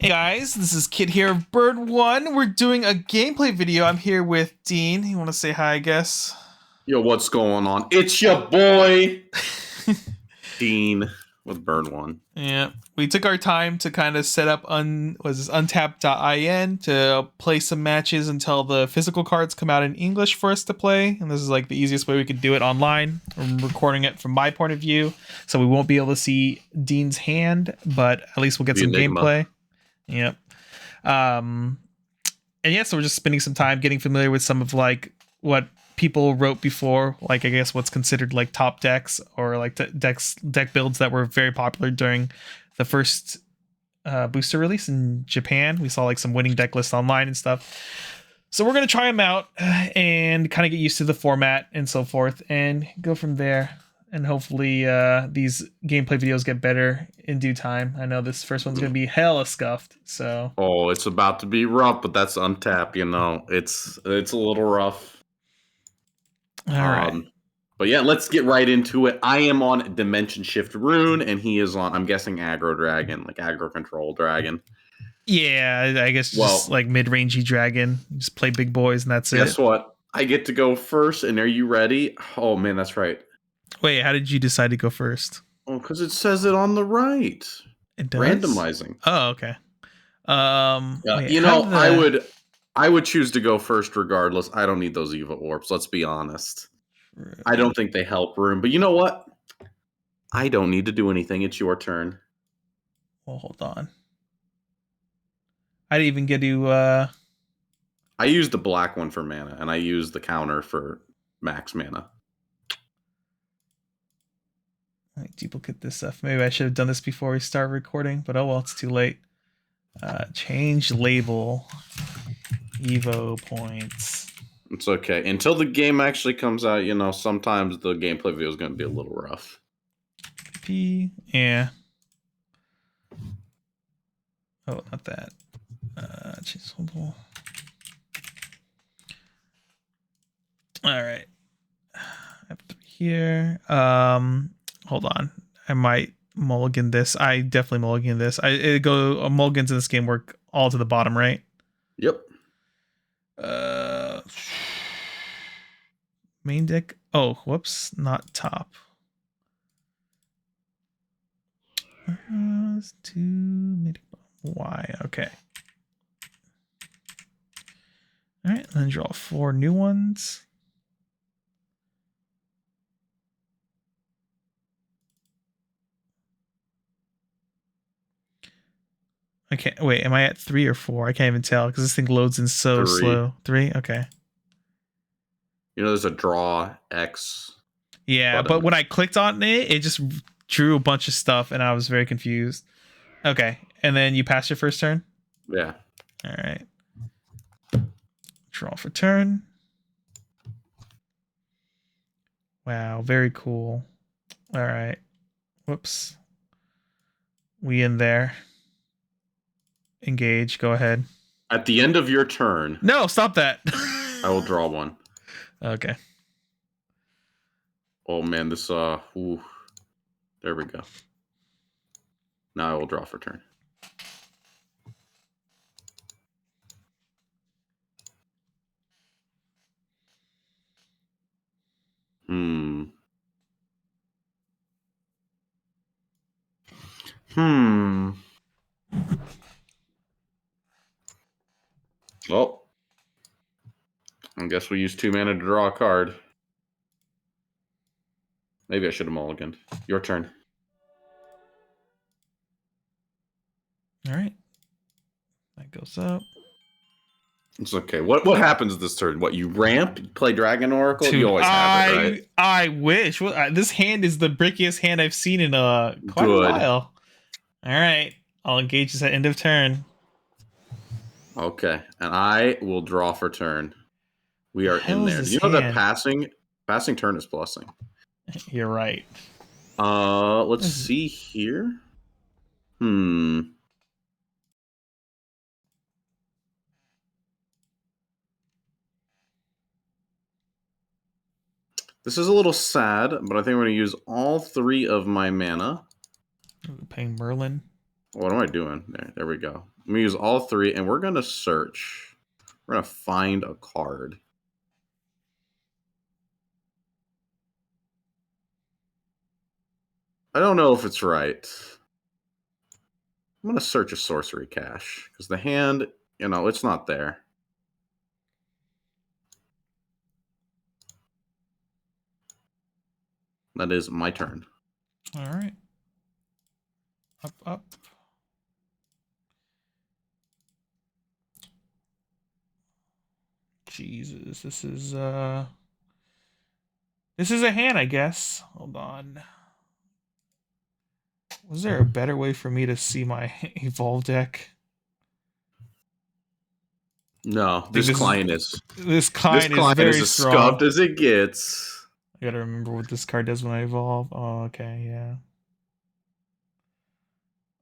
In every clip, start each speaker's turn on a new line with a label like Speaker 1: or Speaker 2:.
Speaker 1: Hey guys, this is Kid here of Bird One. We're doing a gameplay video. I'm here with Dean. You want to say hi, I guess?
Speaker 2: Yo, what's going on? It's your boy, Dean, with Bird One.
Speaker 1: Yeah, we took our time to kind of set up untapped.in to play some matches until the physical cards come out in English for us to play. And this is like the easiest way we could do it online. I'm recording it from my point of view, so we won't be able to see Dean's hand, but at least we'll get
Speaker 2: The
Speaker 1: some
Speaker 2: Enigma.
Speaker 1: gameplay. Yep. And yeah, so we're just spending some time getting familiar with some of like what people wrote before, like I guess what's considered like top decks or like deck builds that were very popular during the first booster release in Japan. We saw like some winning deck lists online and stuff. So we're gonna try them out and kind of get used to the format and so forth, and go from there. And hopefully these gameplay videos get better in due time. I know this first one's gonna be hella scuffed. So
Speaker 2: it's about to be rough, but that's Untap. You know, it's a little rough.
Speaker 1: All right.
Speaker 2: But yeah, let's get right into it. I am on Dimension Shift Rune, and he is on, I'm guessing, Aggro Dragon, like Aggro Control Dragon.
Speaker 1: Yeah, I guess just like mid-rangey dragon. Just play big boys and that's it.
Speaker 2: Guess what? I get to go first, and are you ready? Oh man, that's right.
Speaker 1: Wait, how did you decide to go first?
Speaker 2: Oh, because it says it on the right.
Speaker 1: It does?
Speaker 2: Randomizing.
Speaker 1: Oh, okay. Wait,
Speaker 2: you know, I would choose to go first regardless. I don't need those Eva orbs. Let's be honest. I don't think they help Rune, but you know what? I don't need to do anything. It's your turn.
Speaker 1: Well, hold on. I didn't even get to.
Speaker 2: I used the black one for mana, and I used the counter for max mana.
Speaker 1: Like, duplicate this stuff. Maybe I should have done this before we start recording, but oh well, it's too late. Change label. Evo points.
Speaker 2: It's okay. Until the game actually comes out, you know, sometimes the gameplay video is going to be a little rough.
Speaker 1: Yeah. Oh, not that. Change label. All right. Up here. Hold on. I might mulligan this. I definitely mulligan this. Mulligans in this game work all to the bottom, right?
Speaker 2: Yep.
Speaker 1: Main deck. Oh, whoops, not top. To mid. Y. Okay. All right. Then draw 4 new ones. Okay, wait, am I at 3 or 4? I can't even tell because this thing loads in so
Speaker 2: 3.
Speaker 1: slow. 3? Okay.
Speaker 2: You know, there's a draw X.
Speaker 1: Yeah,
Speaker 2: button.
Speaker 1: but when I clicked on it, it just drew a bunch of stuff and I was very confused. Okay, and then you pass your first turn?
Speaker 2: Yeah.
Speaker 1: All right. Draw for turn. Wow, very cool. All right. Whoops. We in there. Engage. Go ahead.
Speaker 2: At the end of your turn.
Speaker 1: No, stop that.
Speaker 2: I will draw one.
Speaker 1: Okay.
Speaker 2: Oh man, this ooh. There we go. Now I will draw for turn. Well, I guess we use 2 mana to draw a card. Maybe I should have mulliganed. Your turn.
Speaker 1: All right. That goes up.
Speaker 2: It's okay. What happens this turn? What, you ramp? You play Dragon Oracle?
Speaker 1: Dude,
Speaker 2: you always have it, right?
Speaker 1: I wish. This hand is the brickiest hand I've seen in quite a while. All right. I'll engage this at end of turn.
Speaker 2: Okay. And I will draw for turn. We are in there. Do you know that passing turn is blessing?
Speaker 1: You're right.
Speaker 2: Let's see here. This is a little sad, but I think I'm going to use all 3 of my mana.
Speaker 1: Paying Merlin.
Speaker 2: What am I doing? There we go. I'm gonna use all three, and we're gonna search. We're gonna find a card. I don't know if it's right. I'm gonna search a sorcery cache because the hand, it's not there. That is my turn.
Speaker 1: All right. Up. Jesus, this is a hand, I guess. Hold on. Was there a better way for me to see my evolve deck?
Speaker 2: No,
Speaker 1: I think this
Speaker 2: this
Speaker 1: kind is
Speaker 2: client is
Speaker 1: very
Speaker 2: as
Speaker 1: strong.
Speaker 2: scuffed as it gets.
Speaker 1: I gotta remember what this card does when I evolve. Oh, okay, yeah.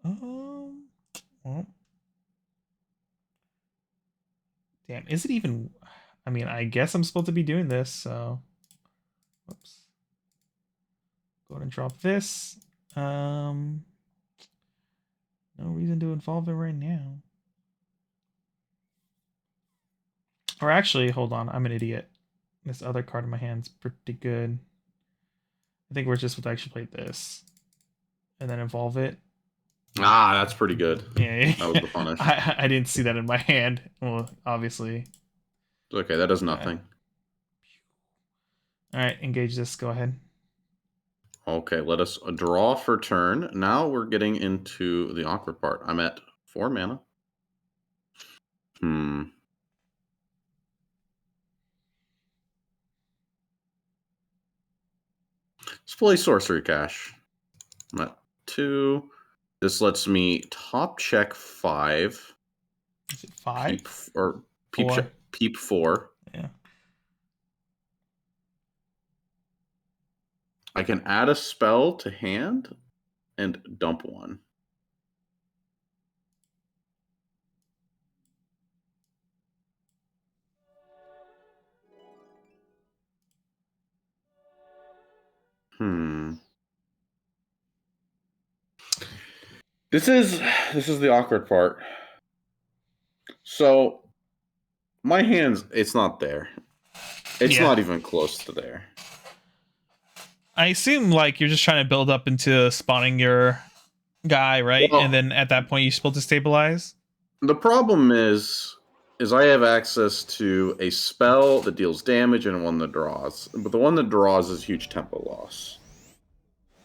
Speaker 1: Well, damn, is it even? I mean, I guess I'm supposed to be doing this, so. Whoops. Go ahead and drop this. No reason to involve it right now. Or actually, hold on, I'm an idiot. This other card in my hand's pretty good. I think we're just with actually play this. And then evolve it.
Speaker 2: Ah, that's pretty good.
Speaker 1: Yeah,
Speaker 2: That was the punish.
Speaker 1: I didn't see that in my hand. Well, obviously.
Speaker 2: Okay, that does nothing.
Speaker 1: Alright, engage this. Go ahead.
Speaker 2: Okay, let us draw for turn. Now we're getting into the awkward part. I'm at 4 mana. Let's play Sorcery Cache. I'm at 2. This lets me top check 5.
Speaker 1: Is it 5?
Speaker 2: Peep 4.
Speaker 1: Yeah.
Speaker 2: I can add a spell to hand and dump one. This is the awkward part. So my hands, it's not there. It's not even close to there.
Speaker 1: I assume like you're just trying to build up into spawning your guy, right?
Speaker 2: Well,
Speaker 1: and then at that point you're supposed to stabilize.
Speaker 2: The problem is I have access to a spell that deals damage and one that draws. But the one that draws is huge tempo loss.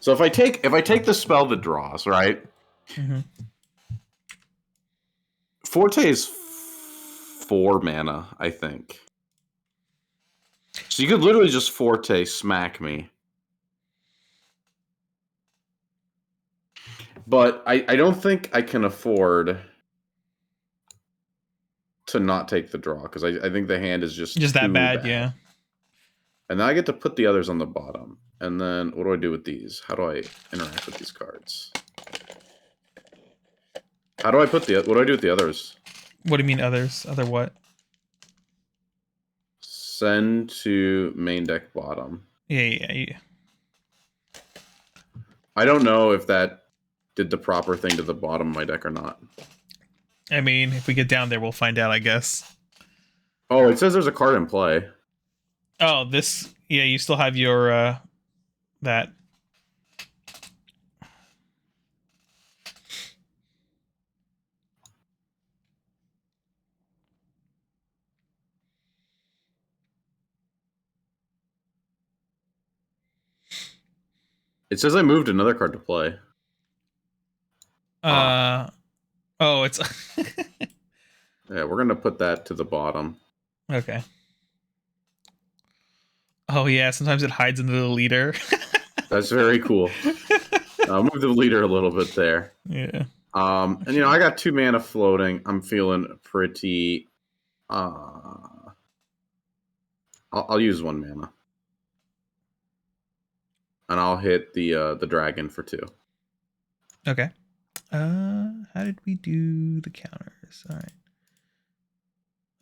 Speaker 2: So if I take the spell that draws, right?
Speaker 1: Mm-hmm.
Speaker 2: Forte is 4 mana, I think. So you could literally just Forte smack me. But I don't think I can afford to not take the draw, because I think the hand is just
Speaker 1: that
Speaker 2: too
Speaker 1: bad, yeah.
Speaker 2: And now I get to put the others on the bottom. And then what do I do with these? How do I interact with these cards? What do I do with the others?
Speaker 1: What do you mean others? Other what?
Speaker 2: Send to main deck bottom.
Speaker 1: Yeah.
Speaker 2: I don't know if that did the proper thing to the bottom of my deck or not.
Speaker 1: I mean, if we get down there, we'll find out, I guess.
Speaker 2: Oh, it says there's a card in play.
Speaker 1: Oh, this... Yeah, you still have your, that.
Speaker 2: It says I moved another card to play.
Speaker 1: Oh, it's...
Speaker 2: Yeah, we're going to put that to the bottom.
Speaker 1: Okay. Oh, yeah, sometimes it hides into the leader.
Speaker 2: That's very cool. I'll move the leader a little bit there.
Speaker 1: Yeah.
Speaker 2: And I got 2 mana floating. I'm feeling pretty... I'll use 1 mana. And I'll hit the dragon for 2.
Speaker 1: Okay. How did we do the counters? All right.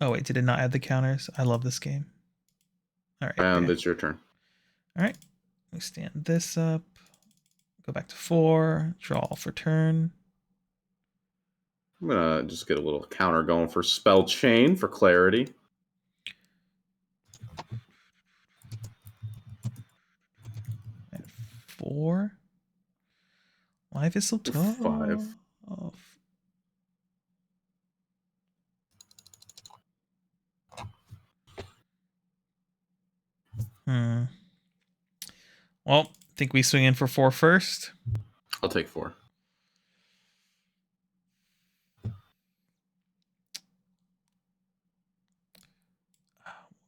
Speaker 1: Oh, wait, did it not add the counters? I love this game. All right.
Speaker 2: And it's your turn.
Speaker 1: All right. We stand this up. Go back to 4. Draw for turn.
Speaker 2: I'm gonna just get a little counter going for Spell Chain for clarity.
Speaker 1: At 4. Life is so tough.
Speaker 2: 5.
Speaker 1: Well, I think we swing in for 4 first.
Speaker 2: I'll take 4.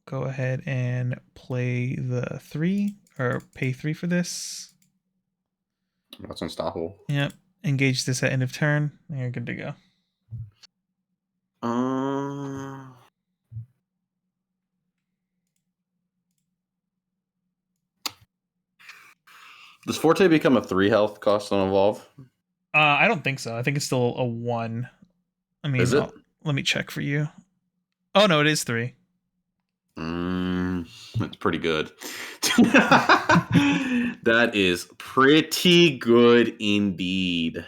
Speaker 1: Go ahead and play the 3 or pay 3 for this.
Speaker 2: That's unstoppable.
Speaker 1: Yep. Engage this at end of turn. And you're good to go.
Speaker 2: Does Forte become a 3 health cost on Evolve?
Speaker 1: I don't think so. I think it's still a 1. I mean,
Speaker 2: Is it?
Speaker 1: Let me check for you. Oh no, it is 3.
Speaker 2: That's pretty good. That is pretty good indeed.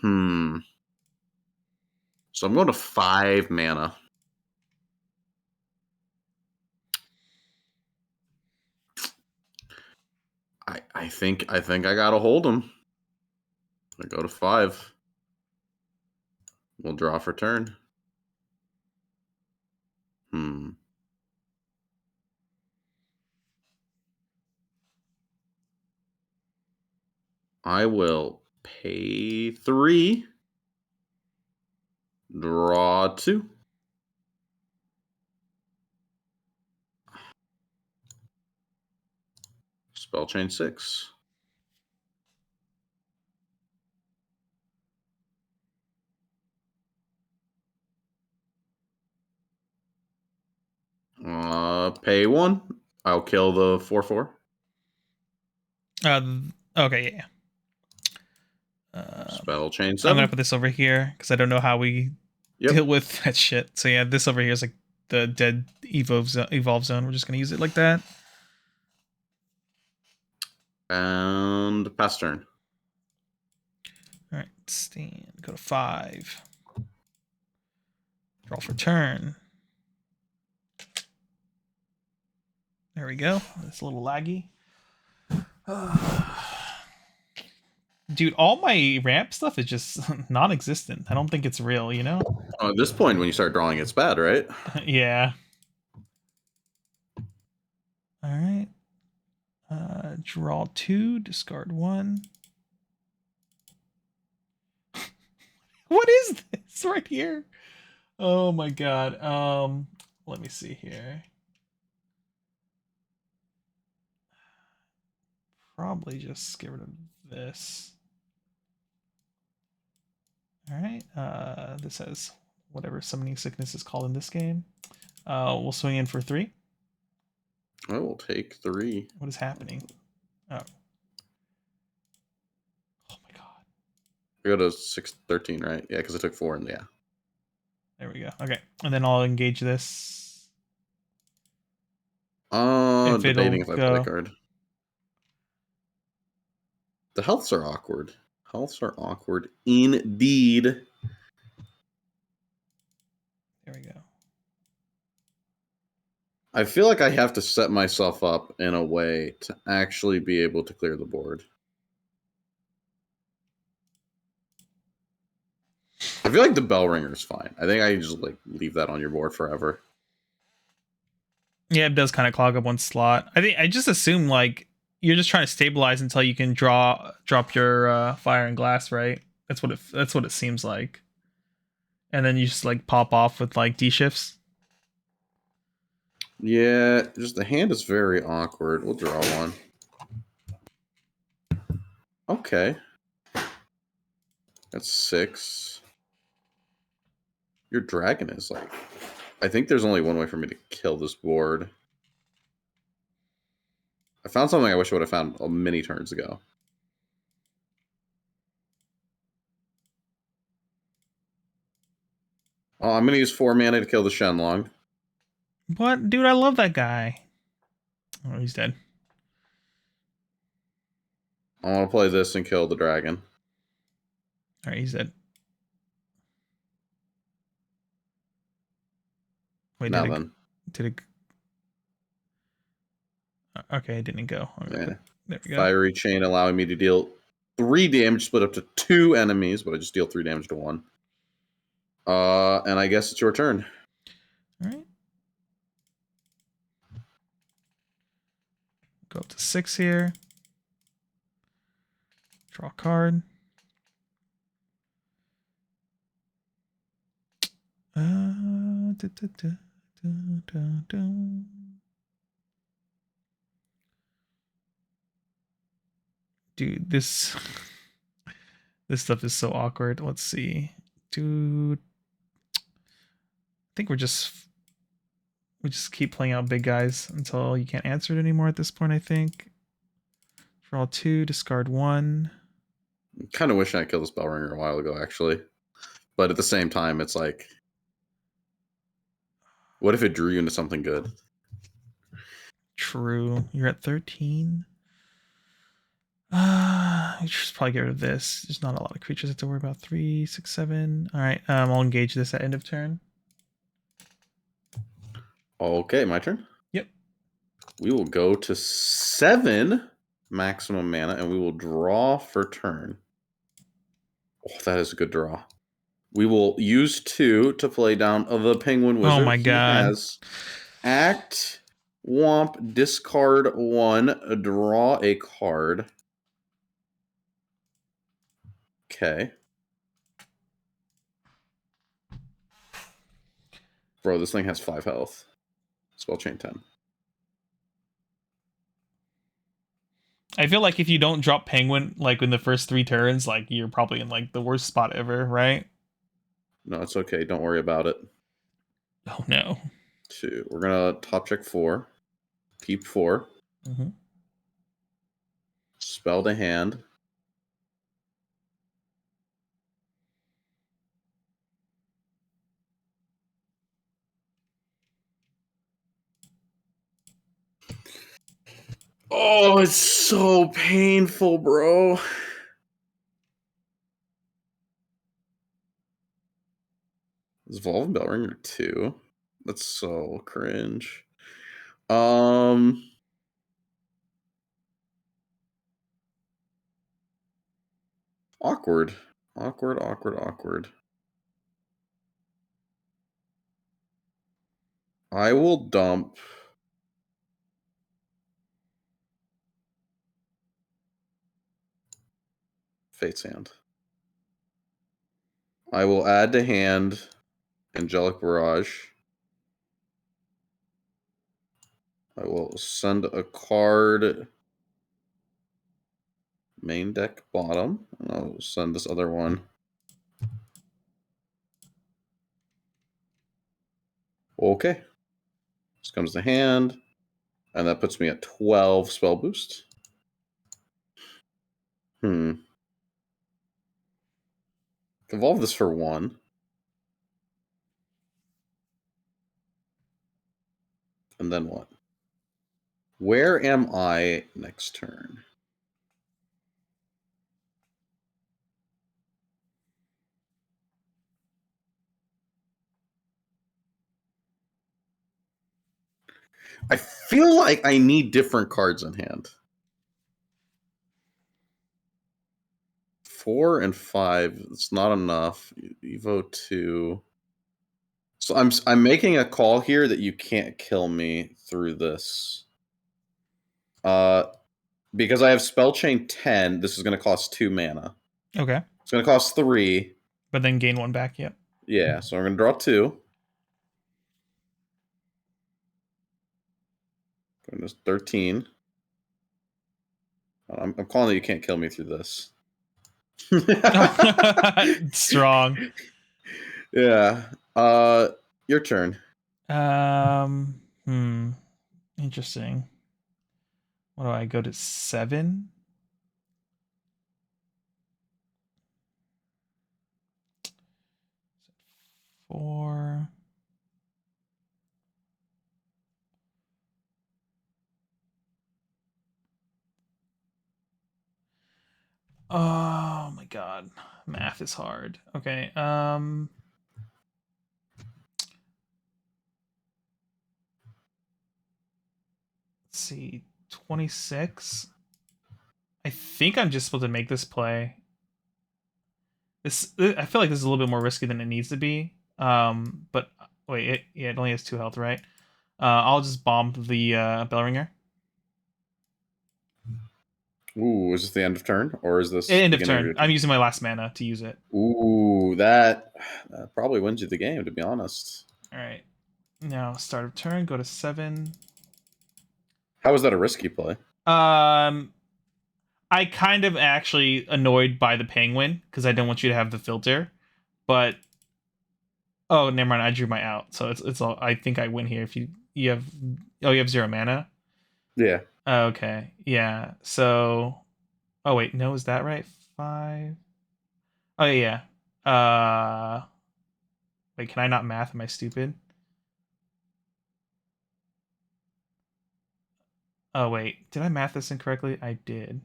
Speaker 2: So I'm going to 5 mana. I think I gotta hold him. I go to 5. We'll draw for turn. I will pay 3. Draw 2. Spell chain 6. Pay 1. I'll kill the 4/4.
Speaker 1: Okay, yeah.
Speaker 2: Spell chain 7.
Speaker 1: I'm gonna put this over here because I don't know how we deal with that shit. So yeah, this over here is like the dead evolve zone. We're just gonna use it like that.
Speaker 2: And pass turn.
Speaker 1: All right, stand. Go to 5. Draw for turn. There we go. It's a little laggy. Dude, all my ramp stuff is just non-existent. I don't think it's real, you know?
Speaker 2: At this point, when you start drawing, it's bad, right?
Speaker 1: Yeah. All right. Draw 2, discard 1. What is this right here? Oh my god. Let me see here. Probably just get rid of this. All right. This has whatever summoning sickness is called in this game. We'll swing in for 3.
Speaker 2: I will take 3.
Speaker 1: What is happening? Oh. Oh my god.
Speaker 2: I go to 6/13, right? Yeah, because I took 4 and yeah.
Speaker 1: There we go. Okay. And then I'll engage this.
Speaker 2: Debating if I play card. The healths are awkward. Healths are awkward indeed.
Speaker 1: There we go.
Speaker 2: I feel like I have to set myself up in a way to actually be able to clear the board. I feel like the bell ringer is fine. I think I just like leave that on your board forever.
Speaker 1: Yeah, it does kind of clog up one slot. I just assume like you're just trying to stabilize until you can drop your fire and glass, right? That's what it seems like. And then you just like pop off with like D shifts.
Speaker 2: Yeah, just the hand is very awkward. We'll draw one. Okay. That's 6. Your dragon is like... I think there's only one way for me to kill this board. I found something I wish I would have found many turns ago. Oh, I'm going to use 4 mana to kill the Shenlong.
Speaker 1: What? Dude, I love that guy. Oh, he's dead.
Speaker 2: I want to play this and kill the dragon.
Speaker 1: All right, he's dead. Wait,
Speaker 2: Now
Speaker 1: did
Speaker 2: then.
Speaker 1: it? Okay, it didn't go.
Speaker 2: Yeah.
Speaker 1: There we go.
Speaker 2: Fiery Chain allowing me to deal 3 damage, split up to 2 enemies, but I just deal 3 damage to 1. And I guess it's your turn.
Speaker 1: All right. Go up to 6 here. Draw a card. Dude, this stuff is so awkward. Let's see. Dude, I think we just keep playing out big guys until you can't answer it anymore at this point, I think. Draw 2, discard 1.
Speaker 2: Kind of wish I killed this bell ringer a while ago, actually. But at the same time, it's like, what if it drew you into something good?
Speaker 1: True. You're at 13. You should probably get rid of this. There's not a lot of creatures to worry about. 3, 6, 7. All right. I'll engage this at end of turn.
Speaker 2: Okay, my turn.
Speaker 1: Yep.
Speaker 2: We will go to 7 maximum mana, and we will draw for turn. Oh, that is a good draw. We will use 2 to play down the Penguin Wizard.
Speaker 1: Oh my god.
Speaker 2: He has Act, Womp, discard 1, draw a card. Okay. Bro, this thing has 5 health. Spell chain 10.
Speaker 1: I feel like if you don't drop Penguin like in the first 3 turns, like you're probably in like the worst spot ever, right?
Speaker 2: No, it's okay. Don't worry about it.
Speaker 1: Oh no.
Speaker 2: 2. We're gonna top check 4. Keep 4.
Speaker 1: Mm-hmm.
Speaker 2: Spell to hand. Oh, it's so painful, bro. Is Evolving Bellringer 2? That's so cringe. Awkward. Awkward. I will dump Fate's Hand. I will add to hand Angelic Barrage. I will send a card main deck bottom, and I'll send this other one. Okay. This comes to hand, and that puts me at 12 spell boost. Evolve this for 1. And then what? Where am I next turn? I feel like I need different cards in hand. 4 and 5. It's not enough. Evo 2. So I'm making a call here that you can't kill me through this. Because I have Spell Chain 10, this is going to cost 2 mana.
Speaker 1: Okay.
Speaker 2: It's going to cost 3.
Speaker 1: But then gain 1 back, yep.
Speaker 2: Yeah, so I'm going to draw 2. Going to 13. I'm calling that you can't kill me through this.
Speaker 1: Strong.
Speaker 2: Yeah. Your turn.
Speaker 1: Interesting. What do I go to 7? Four. Oh my god. Math is hard. Okay. see, 26. I think I'm just supposed to make this play. I feel like this is a little bit more risky than it needs to be. But wait, it only has 2 health, right? I'll just bomb the Bellringer.
Speaker 2: Ooh, is this the end of turn, or is this
Speaker 1: End of
Speaker 2: beginning of
Speaker 1: turn.
Speaker 2: your
Speaker 1: I'm
Speaker 2: turn?
Speaker 1: using my last mana to use it.
Speaker 2: Ooh, that probably wins you the game, to be honest.
Speaker 1: All right. Now start of turn. Go to 7.
Speaker 2: How is that a risky play?
Speaker 1: I kind of actually annoyed by the penguin because I don't want you to have the filter, but oh, never mind. I drew my out, so it's all. I think I win here. If you have you have 0 mana.
Speaker 2: Yeah.
Speaker 1: Okay, yeah. So, oh wait, no, is that right? 5. Oh yeah. Wait, can I not math? Am I stupid? Oh wait, did I math this incorrectly? I did.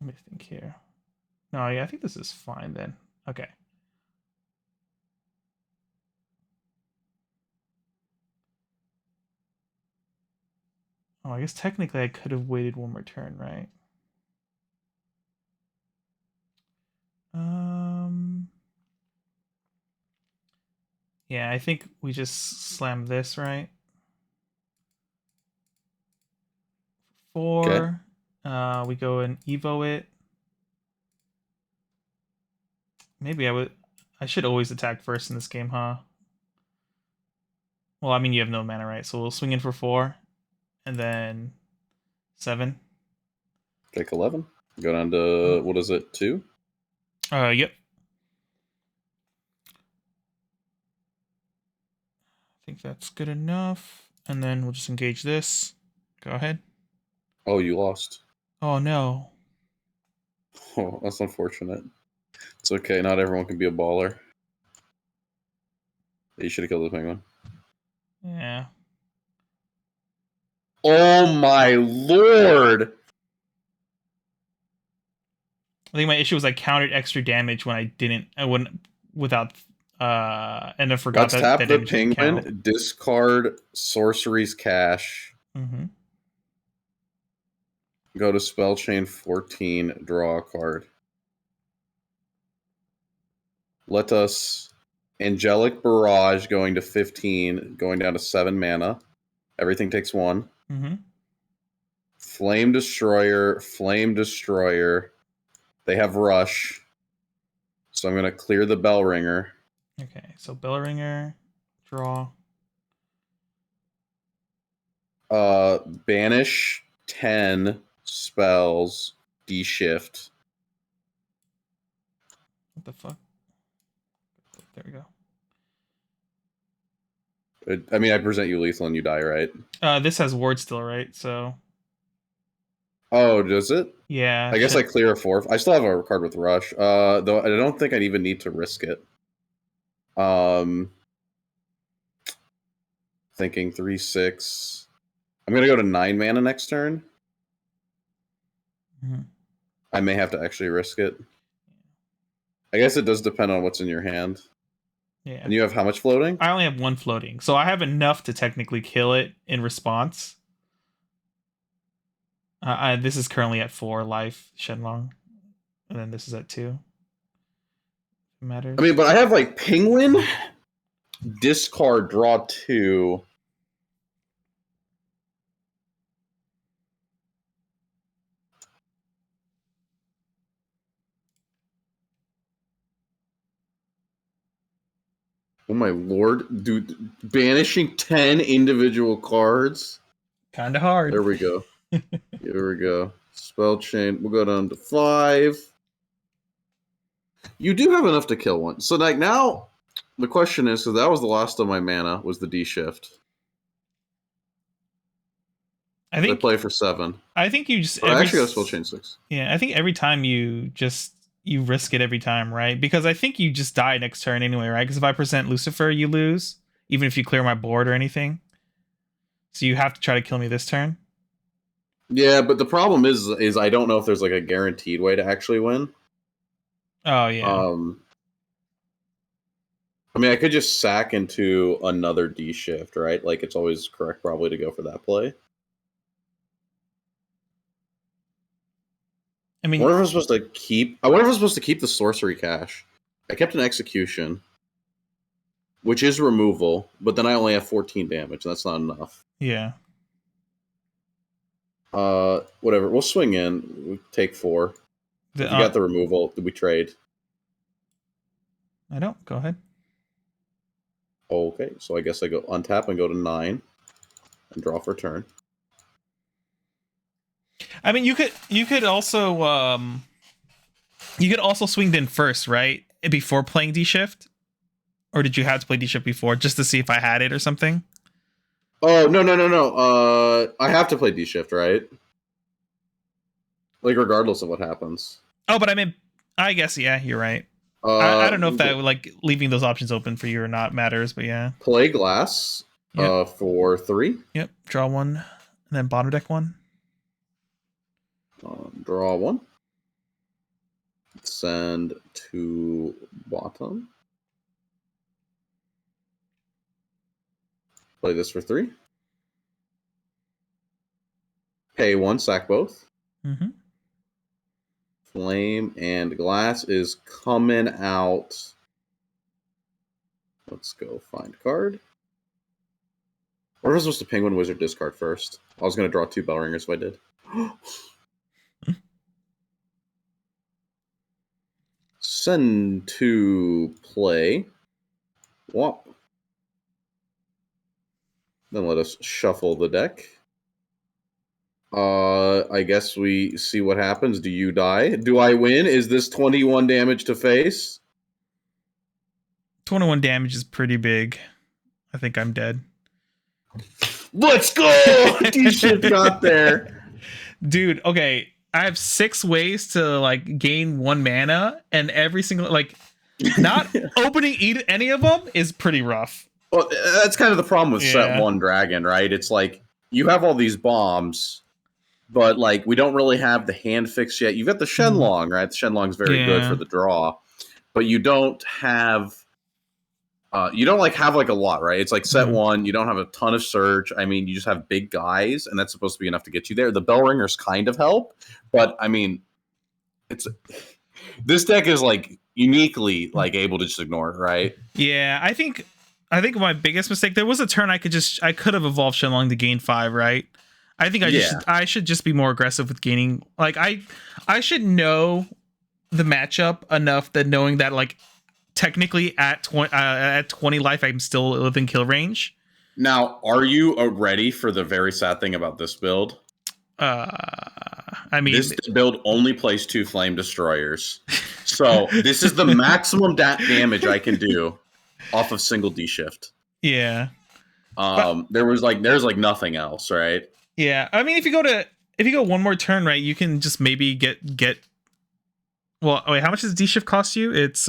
Speaker 1: Let me think here. No, yeah, I think this is fine then. Okay. Oh, I guess technically I could have waited one more turn, right? Um. Yeah, I think we just slam this, right?
Speaker 2: Okay.
Speaker 1: 4. We go and Evo it. Maybe I would. I should always attack first in this game, huh? Well, I mean, you have no mana, right? So we'll swing in for 4, and then 7.
Speaker 2: Take 11. Go down to, what is it, 2?
Speaker 1: Yep. I think that's good enough. And then we'll just engage this. Go ahead.
Speaker 2: Oh, you lost.
Speaker 1: Oh no.
Speaker 2: Oh, that's unfortunate. It's okay. Not everyone can be a baller. You should have killed the penguin.
Speaker 1: Yeah.
Speaker 2: Oh my lord!
Speaker 1: I think my issue was I counted extra damage when I didn't. I wouldn't without. And I forgot
Speaker 2: Let's
Speaker 1: that
Speaker 2: tap
Speaker 1: that
Speaker 2: the
Speaker 1: damage didn't count.
Speaker 2: penguin, discard Sorcery's Cache,
Speaker 1: Mm-hmm.
Speaker 2: go to Spell Chain 14, draw a card. Let us Angelic Barrage going to 15, going down to 7 mana. Everything takes 1.
Speaker 1: Mm-hmm.
Speaker 2: Flame Destroyer, Flame Destroyer. They have Rush. So I'm going to clear the Bell Ringer.
Speaker 1: Okay, so Bellringer, draw.
Speaker 2: Banish 10 spells, D-Shift.
Speaker 1: What the fuck? There we go.
Speaker 2: I mean, I present you lethal and you die, right?
Speaker 1: This has ward still, right? So
Speaker 2: Oh, does it?
Speaker 1: yeah,
Speaker 2: I guess I clear a 4. I still have a card with Rush. Though I don't think I'd even need to risk it. Thinking 3/6. I'm gonna go to 9 mana next turn.
Speaker 1: Mm-hmm.
Speaker 2: I may have to actually risk it. I guess it does depend on what's in your hand.
Speaker 1: Yeah.
Speaker 2: And you have how much floating?
Speaker 1: I only have 1 floating, so I have enough to technically kill it in response. This is currently at 4 life Shenlong, and then this is at 2. It matters.
Speaker 2: I mean, but I have like Penguin, discard, draw 2. Oh my lord, dude! Banishing 10 individual cards.
Speaker 1: Kind of hard.
Speaker 2: There we go. Here we go. Spell chain. We'll go down to 5. You do have enough to kill one. So like now, the question is: so that was the last of my mana. Was the D shift?
Speaker 1: I
Speaker 2: I
Speaker 1: think
Speaker 2: play for 7.
Speaker 1: I think you just
Speaker 2: But I actually got spell chain 6.
Speaker 1: Yeah, I think every time you risk it every time, right? Because I think you just die next turn anyway, right? Because if I present Lucifer, you lose, even if you clear my board or anything. So you have to try to kill me this turn.
Speaker 2: Yeah, but the problem is I don't know if there's like a guaranteed way to actually win.
Speaker 1: Oh yeah.
Speaker 2: I mean, I could just sack into another D shift, right? Like, it's always correct probably to go for that play.
Speaker 1: I mean,
Speaker 2: I wonder if I'm supposed to keep. I wonder if I'm supposed to keep the sorcery cache. I kept an execution, which is removal, but then I only have 14 damage. That's not enough.
Speaker 1: yeah.
Speaker 2: Whatever. We'll swing in. We take 4. If you got the removal, we trade.
Speaker 1: I don't. Go ahead.
Speaker 2: Okay, so I guess I go untap and go to 9 and draw for turn.
Speaker 1: I mean, you could also swing in first, right? Before playing D shift, or did you have to play D shift before just to see if I had it or something?
Speaker 2: Oh no! I have to play D shift, right? Like regardless of what happens.
Speaker 1: Oh, but I mean, I guess yeah, you're right. I don't know if that like leaving those options open for you or not matters, but yeah.
Speaker 2: Play glass.
Speaker 1: Yep.
Speaker 2: For 3.
Speaker 1: Yep. Draw 1, and then bottom deck 1.
Speaker 2: Draw 1. Send to bottom. Play this for 3. Pay 1, sack both.
Speaker 1: Mm-hmm.
Speaker 2: Flame and glass is coming out. Let's go find card. Or was I supposed to Penguin Wizard discard first? I was going to draw 2 Bell Ringers if I did. Send to play. Womp. Then let us shuffle the deck. I guess we see what happens. Do you die? Do I win? Is this 21 damage to face?
Speaker 1: 21 damage is pretty big. I think I'm dead.
Speaker 2: Let's go! D-Ship got there.
Speaker 1: Dude, okay. I have 6 ways to like gain 1 mana, and every single like not opening any of them is pretty rough.
Speaker 2: Well, that's kind of the problem with set 1 dragon, right? It's like you have all these bombs, but like we don't really have the hand fixed yet. You've got the Shenlong, right? The Shenlong's very good for the draw, but you don't have have like a lot, right? It's like set 1, you don't have a ton of search. I mean, you just have big guys, and that's supposed to be enough to get you there. The Bell Ringers kind of help, but I mean, this deck is like uniquely like able to just ignore it, right?
Speaker 1: Yeah, I think my biggest mistake, there was a turn I could have evolved Shenlong to gain 5, right? I think I should just be more aggressive with gaining. Like I should know the matchup enough that knowing that like technically at 20 life I'm still within kill range.
Speaker 2: Now, are you ready for the very sad thing about this build?
Speaker 1: I mean,
Speaker 2: this build only plays 2 Flame Destroyers, so this is the maximum damage I can do off of single D shift.
Speaker 1: Yeah.
Speaker 2: There's like nothing else, right?
Speaker 1: Yeah. I mean, if you go one more turn, right, you can just maybe get. Well, wait, how much does D shift cost you? It's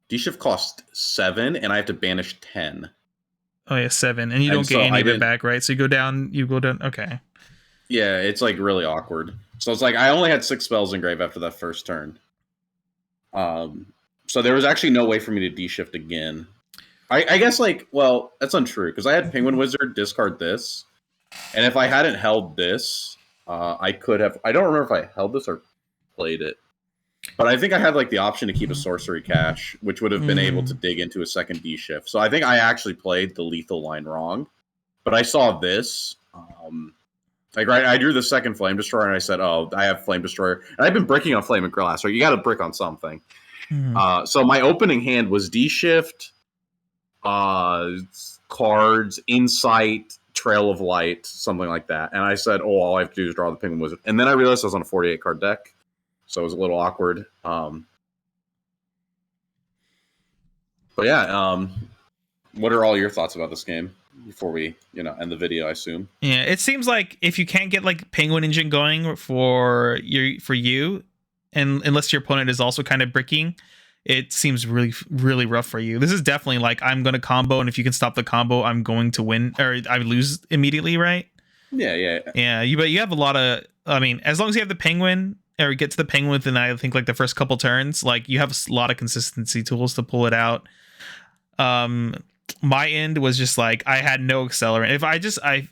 Speaker 2: D shift costs 7, and I have to banish 10.
Speaker 1: Oh yeah, 7, and you don't get any of it back, right? So you go down. Okay.
Speaker 2: Yeah, it's like really awkward. So it's like I only had 6 spells in grave after that first turn. So there was actually no way for me to D-shift again. I guess like, well, that's untrue because I had Penguin Wizard discard this, and if I hadn't held this, I could have. I don't remember if I held this or played it, but I think I had like the option to keep a sorcery cache, which would have been able to dig into a second D-shift. So I think I actually played the lethal line wrong, but I saw this. I drew the second Flame Destroyer, and I said, "Oh, I have Flame Destroyer." And I've been bricking on Flame and Glass, so you got to brick on something. So my opening hand was D-Shift, cards, Insight, Trail of Light, something like that. And I said, "Oh, all I have to do is draw the Penguin Wizard." And then I realized I was on a 48 card deck, so it was a little awkward. But yeah, what are all your thoughts about this game? Before we, end the video, I assume.
Speaker 1: Yeah, it seems like if you can't get like Penguin Engine going for you, and unless your opponent is also kind of bricking, it seems really, really rough for you. This is definitely like I'm going to combo, and if you can stop the combo, I'm going to win, or I lose immediately, right?
Speaker 2: Yeah.
Speaker 1: But you have a lot of. I mean, as long as you have the Penguin or get to the Penguin within, I think like the first couple turns, like you have a lot of consistency tools to pull it out. Um, my end was just like I had no accelerant. If I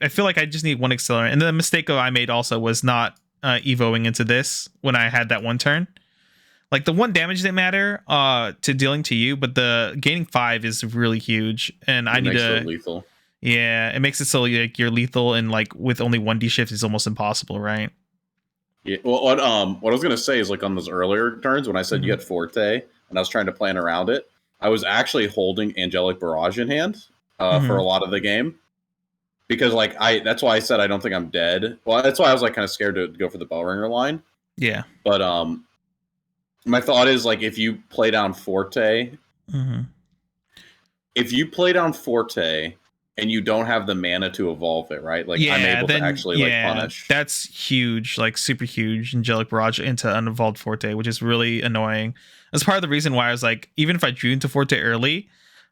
Speaker 1: feel like I just need one accelerant. And the mistake I made also was not evoing into this when I had that one turn. Like the one damage didn't matter to dealing to you, but the gaining 5 is really huge, and I need to
Speaker 2: lethal.
Speaker 1: Yeah, it makes it so like you're lethal, and like with only 1D shift is almost impossible, right?
Speaker 2: Yeah. Well, what I was gonna say is like on those earlier turns when I said you had Forte and I was trying to plan around it, I was actually holding Angelic Barrage in hand for a lot of the game because like that's why I said I don't think I'm dead. Well, that's why I was like kind of scared to go for the Bellringer line.
Speaker 1: Yeah.
Speaker 2: But my thought is like if you play down Forte, if you play down Forte and you don't have the mana to evolve it, right? Like I'm able to actually like punish.
Speaker 1: That's huge, like super huge. Angelic Barrage into unevolved Forte, which is really annoying. That's part of the reason why I was like, even if I drew into Forte early,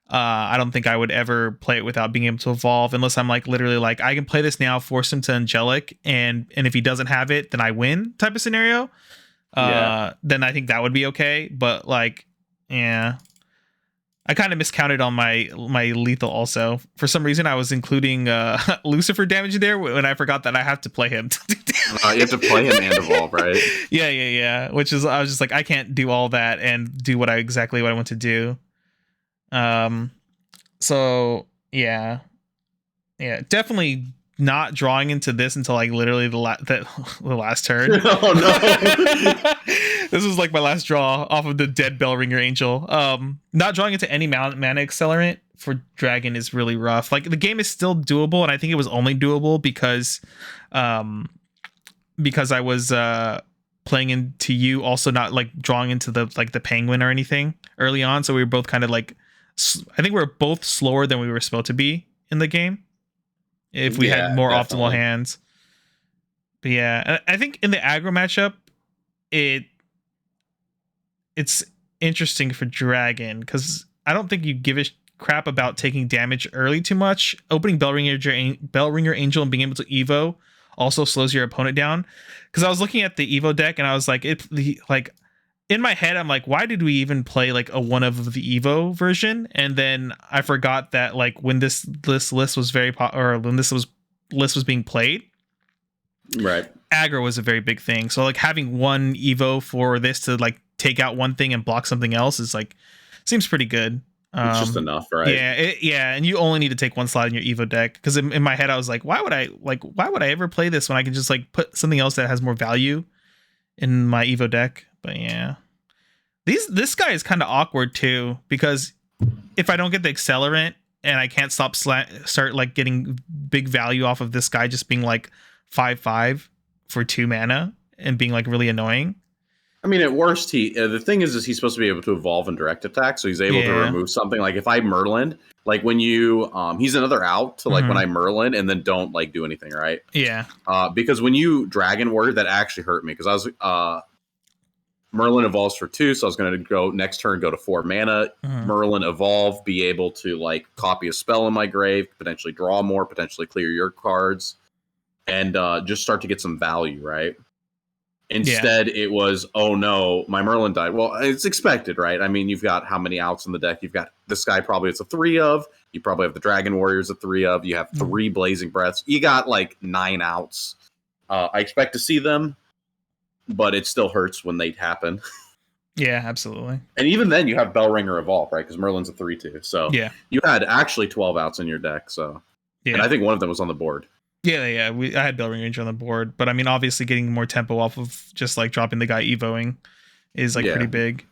Speaker 1: I don't think I would ever play it without being able to evolve, unless I'm like literally like I can play this now, force him to Angelic, and if he doesn't have it, then I win type of scenario. Then I think that would be okay. But like, yeah. I kind of miscounted on my lethal also. For some reason, I was including Lucifer damage there when I forgot that I have to play him.
Speaker 2: You have to play him and evolve, right?
Speaker 1: Yeah. Which is, I was just like, I can't do all that and do exactly what I want to do. So yeah, definitely not drawing into this until like literally the last turn.
Speaker 2: Oh no.
Speaker 1: This was like my last draw off of the dead Bellringer Angel. Not drawing into any mana accelerant for Dragon is really rough. Like the game is still doable, and I think it was only doable because I was playing into you, also not like drawing into the penguin or anything early on. So we were both kind of like, I think we were both slower than we were supposed to be in the game if we had more optimal hands. But yeah, I think in the aggro matchup, it's interesting for Dragon because I don't think you give a crap about taking damage early too much. Opening Bellringer Angel and being able to Evo also slows your opponent down. Because I was looking at the Evo deck and I was like, in my head, I'm like, why did we even play like a one of the Evo version? And then I forgot that like when this list was when this list was being played,
Speaker 2: right?
Speaker 1: Aggro was a very big thing. So like having one Evo for this to like take out one thing and block something else is like seems pretty good.
Speaker 2: It's just enough, right?
Speaker 1: Yeah, and you only need to take one slot in your Evo deck because in my head I was like, why would I ever play this when I can just like put something else that has more value in my Evo deck? But yeah, this guy is kind of awkward too because if I don't get the accelerant and I can't start like getting big value off of this guy just being like 5/5 for 2 mana and being like really annoying.
Speaker 2: I mean, at worst, the thing is he's supposed to be able to evolve and direct attack, so he's able to remove something. Like if I Merlin, like when you, he's another out to like when I Merlin and then don't like do anything, right?
Speaker 1: Yeah.
Speaker 2: Because when you Dragon Warrior, that actually hurt me because I was Merlin evolves for 2, so I was going to go next turn, go to 4 mana. Merlin evolve, be able to like copy a spell in my grave, potentially draw more, potentially clear your cards, and just start to get some value, right? Instead, it was, oh no, my Merlin died. Well, it's expected, right? I mean, you've got how many outs in the deck? You've got this guy probably it's a 3 of. You probably have the Dragon Warriors a 3 of. You have 3 Blazing Breaths. You got like 9 outs. I expect to see them, but it still hurts when they happen.
Speaker 1: Yeah, absolutely.
Speaker 2: And even then, you have Bellringer Evolve, right? Because Merlin's a 3/2. So you had actually 12 outs in your deck. So, and I think one of them was on the board.
Speaker 1: Yeah. I had Bellringer Angel on the board, but I mean, obviously, getting more tempo off of just like dropping the guy evoing is like pretty big.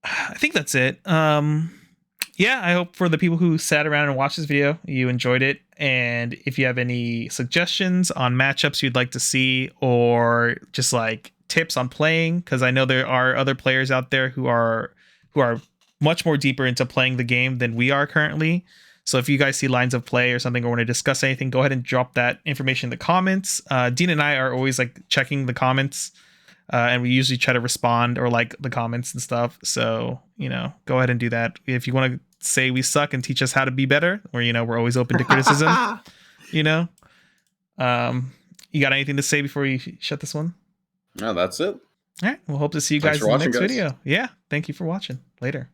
Speaker 1: I think that's it. Yeah, I hope for the people who sat around and watched this video, you enjoyed it. And if you have any suggestions on matchups you'd like to see, or just like tips on playing, because I know there are other players out there who are much more deeper into playing the game than we are currently. So if you guys see lines of play or something or want to discuss anything, go ahead and drop that information in the comments. Dean and I are always like checking the comments, and we usually try to respond or like the comments and stuff. So, go ahead and do that. If you want to say we suck and teach us how to be better, or, we're always open to criticism, you got anything to say before you shut this one?
Speaker 2: No, that's it.
Speaker 1: All right. We'll hope to see you guys in the next video. Yeah. Thank you for watching. Later.